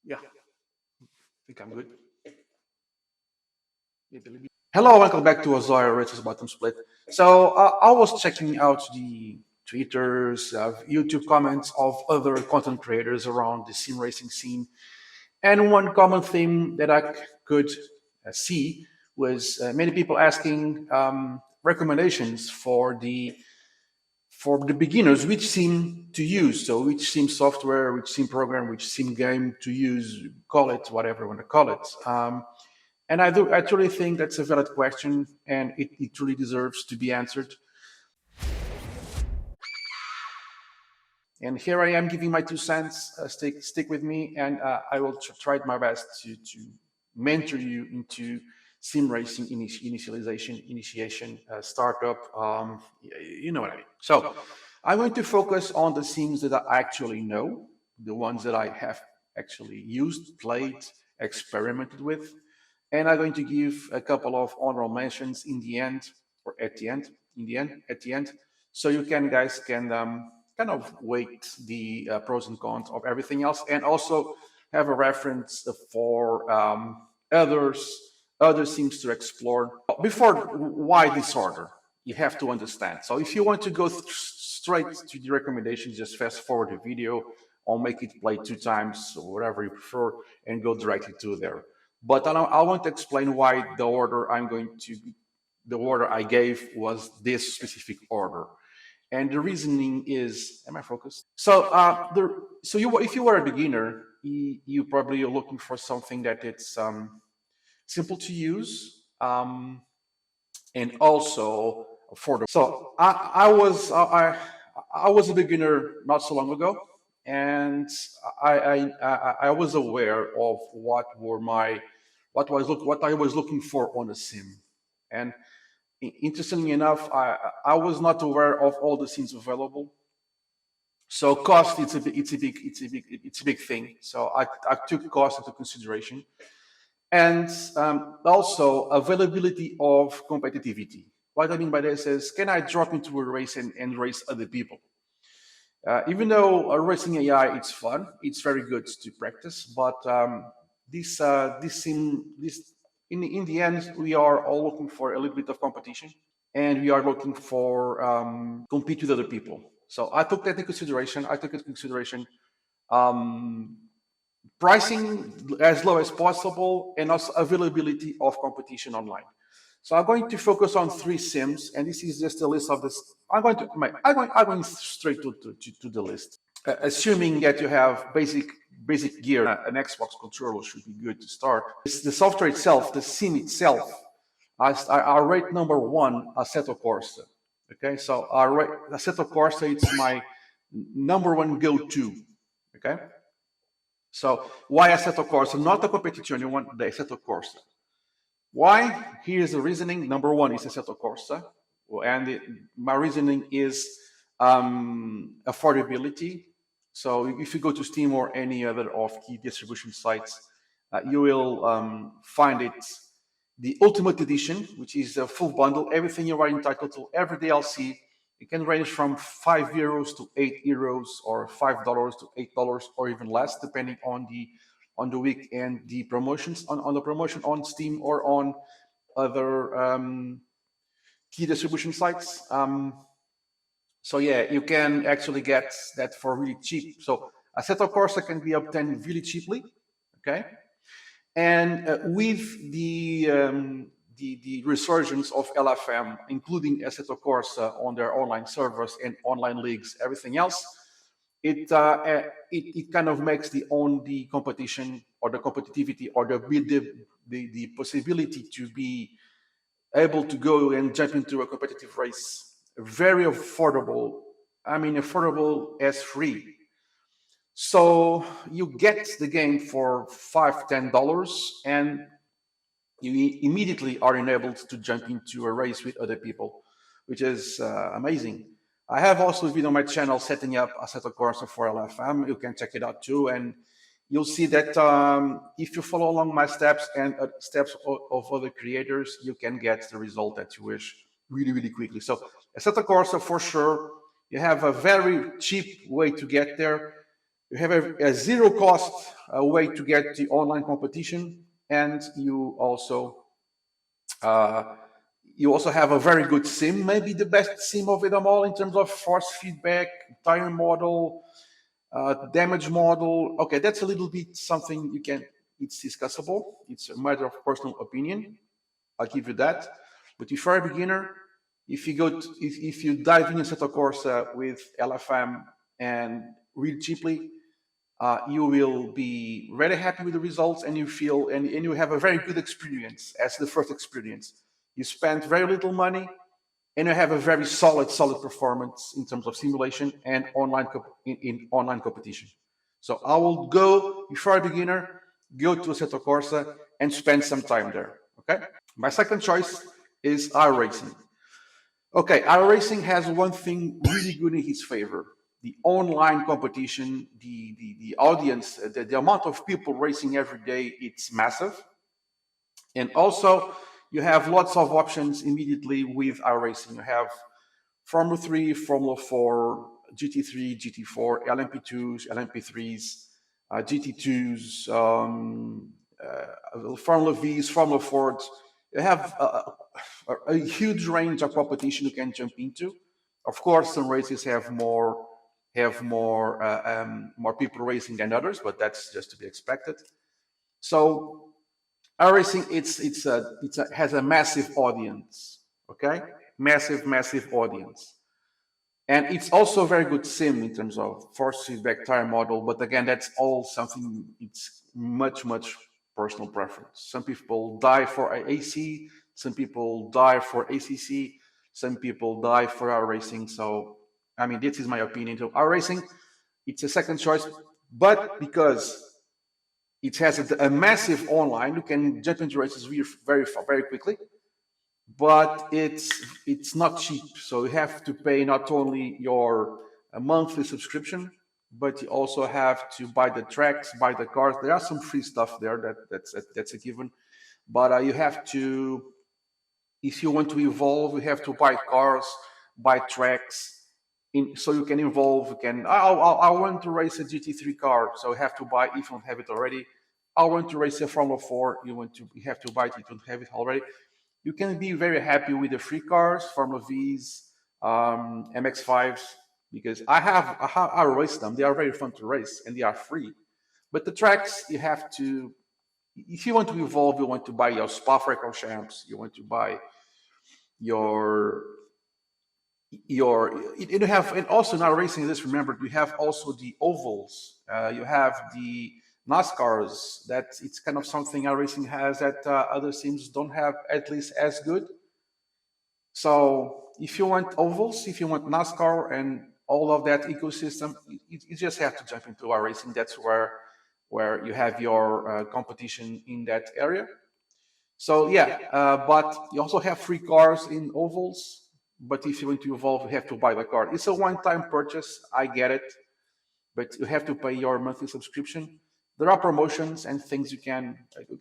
Yeah, I think I'm good. Hello, welcome back to Azure Rich's Bottom Split. So I was checking out the Twitters, YouTube comments of other content creators around the sim racing scene, and one common theme that I could see was many people asking recommendations for the beginners, which sim to use. So which sim software, which sim program, which sim game to use, call it whatever you want to call it. And I truly think that's a valid question, and it truly deserves to be answered. And here I am giving my 2 cents. Stick with me, and I will try my best to mentor you into sim racing initiation, startup. You know what I mean. So I'm going to focus on the sims that I actually know, the ones that I have actually used, played, experimented with, and I'm going to give a couple of honorable mentions in the end, or at the end, at the end, so you guys can kind of weight the pros and cons of everything else, and also have a reference for others, other things to explore. Before, why this order? You have to understand. So if you want to go straight to the recommendations, just fast forward the video or make it play 2 times or whatever you prefer and go directly to there. But I want to explain why the order I gave was this specific order. And the reasoning is, am I focused? If you were a beginner, you probably are looking for something that it's simple to use, and also affordable. So I was a beginner not so long ago, and I was aware of what I was looking for on a sim, and interestingly enough, I was not aware of all the sims available. So cost, it's a big thing. So I took cost into consideration, and also availability of competitivity. What I mean by this is, can I drop into a race and race other people? Even though racing AI, it's fun, it's very good to practice, but this in the end, we are all looking for a little bit of competition, and we are looking for compete with other people. So I took that into consideration. I took into consideration um, pricing as low as possible, and also availability of competition online. So I'm going to focus on 3 sims, and this is just a list of this. I'm going straight to the list. Assuming that you have basic gear, an Xbox controller should be good to start. The software itself, the sim itself, I rate number one Assetto Corsa. Okay, so I rate Assetto Corsa. It's my number one go-to. Okay, so why Assetto Corsa? Not the competition. You want the Assetto Corsa. Why? Here's the reasoning. Number one is Assetto Corsa, and my reasoning is affordability. So if you go to Steam or any other of key distribution sites, you will find it the Ultimate Edition, which is a full bundle, everything you are entitled to, every DLC. It can range from €5 to €8, or $5 to $8, or even less, depending on the week and the promotions on the promotion on Steam or on other key distribution sites. So yeah, you can actually get that for really cheap. So Assetto Corsa can be obtained really cheaply. Okay, and with the resurgence of LFM, including Assetto Corsa on their online servers and online leagues, everything else, it kind of makes the competition or the competitivity or the possibility to be able to go and jump into a competitive race very affordable. I mean, affordable as free. So you get the game for $5, $10, and you immediately are enabled to jump into a race with other people, which is amazing. I have also a video on my channel setting up Assetto Corsa for LFM. You can check it out too, and you'll see that if you follow along my steps and steps of other creators, you can get the result that you wish really, really quickly. So Assetto Corsa, for sure, you have a very cheap way to get there. You have a zero cost way to get the online competition, and uh, you also have a very good sim, maybe the best sim of it all in terms of force feedback, tire model, damage model. Okay, that's a little bit something you can. It's discussable. It's a matter of personal opinion. I'll give you that. But if you're a beginner, if you dive in Assetto Corsa with LFM and read cheaply, you will be very happy with the results, and and you have a very good experience as the first experience. You spend very little money, and you have a very solid performance in terms of simulation and in online competition. So I will go, if you're a beginner, go to Assetto Corsa and spend some time there. Okay. My second choice is iRacing. Okay, iRacing has one thing really good in his favor: the online competition, the audience, the amount of people racing every day. It's massive, and also you have lots of options immediately with iRacing. You have Formula 3, Formula 4, GT3, GT4, LMP2s, LMP3s, GT2s, Formula Vs, Formula 4s. You have a huge range of competition you can jump into. Of course, some races have more people racing than others, but that's just to be expected. So iRacing has a massive audience. Okay, massive audience. And it's also a very good sim in terms of force feedback, tire model. But again, that's all something, it's much personal preference. Some people die for AC, some people die for ACC, some people die for iRacing. So, I mean, this is my opinion. So, iRacing, it's a second choice, but because it has a massive online, you can jump into races very quickly, but it's not cheap. So you have to pay not only your monthly subscription, but you also have to buy the tracks, buy the cars. There are some free stuff there that's a given, but you have to, if you want to evolve, you have to buy cars, buy tracks. So you can evolve. You can. I want to race a GT3 car, so you have to buy if you don't have it already. I want to race a Formula 4. You have to buy it if you don't have it already. You can be very happy with the free cars, Formula V's, MX5s, because I race them. They are very fun to race and they are free. But the tracks, you have to, if you want to evolve, you want to buy your Spa-Francorchamps, you want to buy your you have, and also now racing this, remember, we have also the ovals, you have the NASCARs. That it's kind of something our racing has that other sims don't have, at least as good. So if you want ovals, if you want NASCAR and all of that ecosystem, you just have to jump into our racing. That's where you have your competition in that area. So yeah, but you also have free cars in ovals. But if you want to evolve, you have to buy the card. It's a one-time purchase. I get it, but you have to pay your monthly subscription. There are promotions and things you can,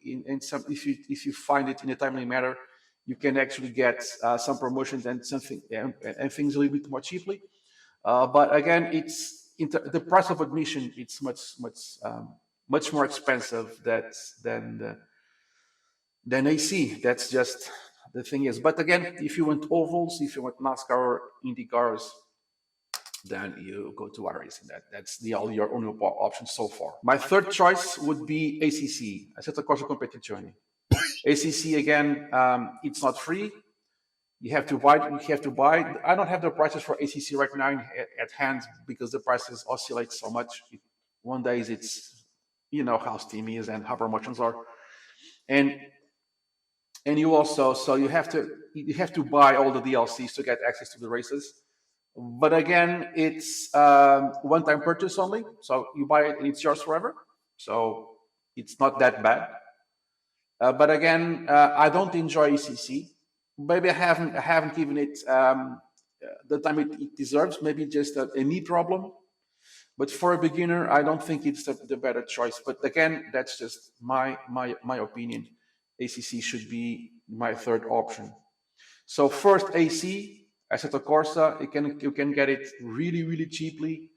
in some, if you find it in a timely manner, you can actually get some promotions and something and things a little bit more cheaply. But again, the price of admission. It's much more expensive than AC. That's just the thing is. But again, if you want ovals, if you want NASCAR or Indy cars, then you go to iRacing. That's all your only options so far. My third choice would be ACC, Assetto Corsa Competizione. ACC again, it's not free. You have to buy. I don't have the prices for ACC right now at hand because the prices oscillate so much. One day it's, you know how Steam is and how promotions are, and you also, so you have to buy all the DLCs to get access to the races. But again, it's one-time purchase only, so you buy it and it's yours forever. So it's not that bad. But again, I don't enjoy ECC. Maybe I haven't given it the time it deserves. Maybe just a knee problem. But for a beginner, I don't think it's the better choice. But again, that's just my opinion. ACC should be my third option. So first AC, Assetto Corsa, you can get it really cheaply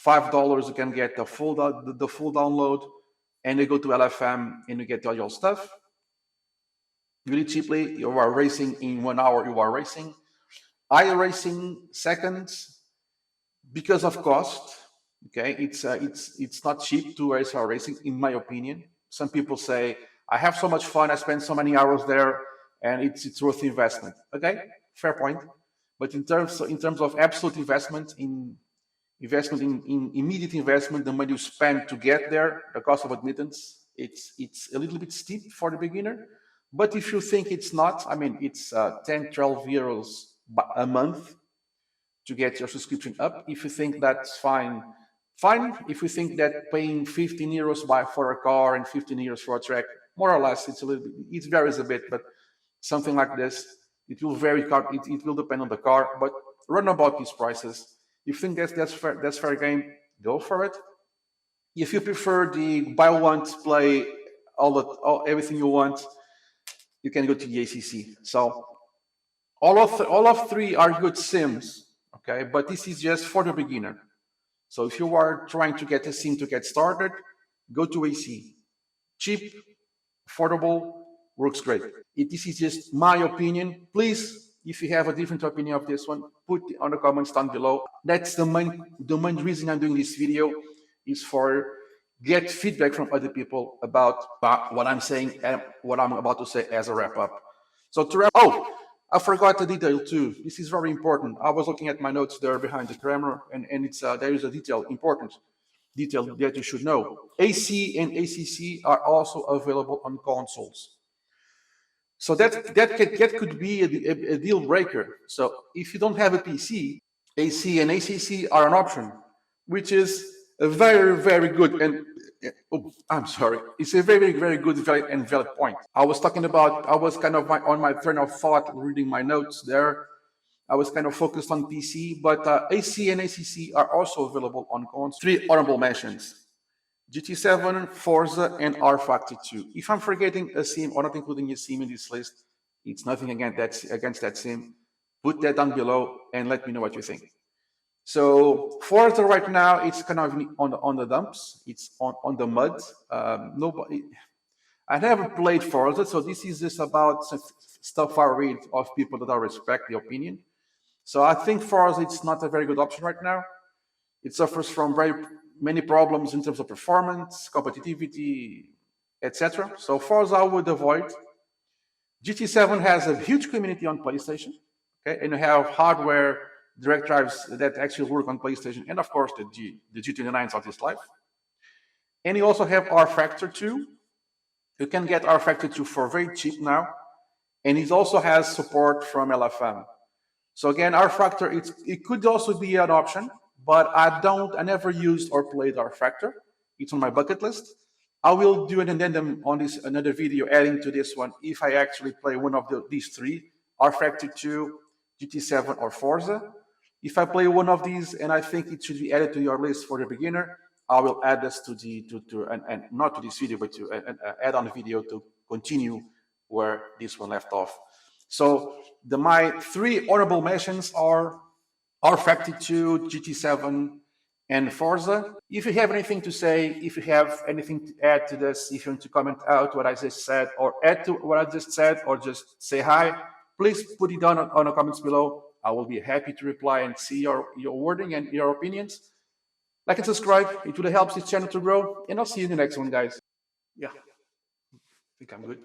$5 you can get the full download, and you go to LFM and you get all your stuff really cheaply. You are racing in 1 hour. You are racing. iRacing seconds because of cost. Okay, it's not cheap to race iRacing, in my opinion. Some people say I have so much fun, I spend so many hours there, and it's worth the investment. Okay, fair point. But in terms of absolute investment in immediate investment, the money you spend to get there, the cost of admittance, it's a little bit steep for the beginner. But if you think it's not, I mean, it's 10, 12 euros a month to get your subscription up. If you think that's fine. If you think that paying 15 euros for a car and 15 euros for a track, more or less, it's a little bit, it varies a bit, but something like this, it will vary. It will depend on the car, but run about these prices. If you think that's fair game, go for it. If you prefer the buy once, play everything you want, you can go to the ACC. So all of three are good sims, okay? But this is just for the beginner. So if you are trying to get a sim to get started, go to AC. Cheap, affordable, works great. This is just my opinion. Please, if you have a different opinion of this one, put it on the comments down below. That's the main reason I'm doing this video, is for get feedback from other people about what I'm saying and what I'm about to say as a wrap up. So to wrap, I forgot a detail too. This is very important. I was looking at my notes there behind the camera, and it's there is a important detail that you should know. AC and ACC are also available on consoles. So that could be a deal breaker. So if you don't have a PC, AC and ACC are an option, which is a very, very good and it's a very, very good and valid point. I was kind of on my train of thought reading my notes there. I was kind of focused on PC, but AC and ACC are also available on consoles. 3 honorable mentions: GT7, Forza, and rFactor 2. If I'm forgetting a sim or not including a sim in this list, it's nothing against that sim. Put that down below and let me know what you think. So Forza right now, it's kind of on the dumps. It's on the mud. I never played Forza, so this is just about stuff I read of people that I respect the opinion. So I think Forza, it's not a very good option right now. It suffers from very many problems in terms of performance, competitivity, etc. So Forza I would avoid. GT7 has a huge community on PlayStation, okay, and you have hardware direct drives that actually work on PlayStation, and of course the G29s of this life. And you also have rFactor 2. You can get rFactor 2 for very cheap now, and it also has support from LFM. So again, rFactor, it could also be an option, but I never used or played rFactor. It's on my bucket list. I will do an addendum on this, another video adding to this one, if I actually play one of these three, rFactor 2, GT7, or Forza. If I play one of these and I think it should be added to your list for the beginner, I will add this and not to this video, but to add on the video to continue where this one left off. So my 3 honorable mentions are rFactor 2, GT7, and Forza. If you have anything to say, if you have anything to add to this, if you want to comment out what I just said, or add to what I just said, or just say hi, please put it down on the comments below. I will be happy to reply and see your wording and your opinions. Like and subscribe, it really helps this channel to grow, and I'll see you in the next one, guys. Yeah, I think I'm good.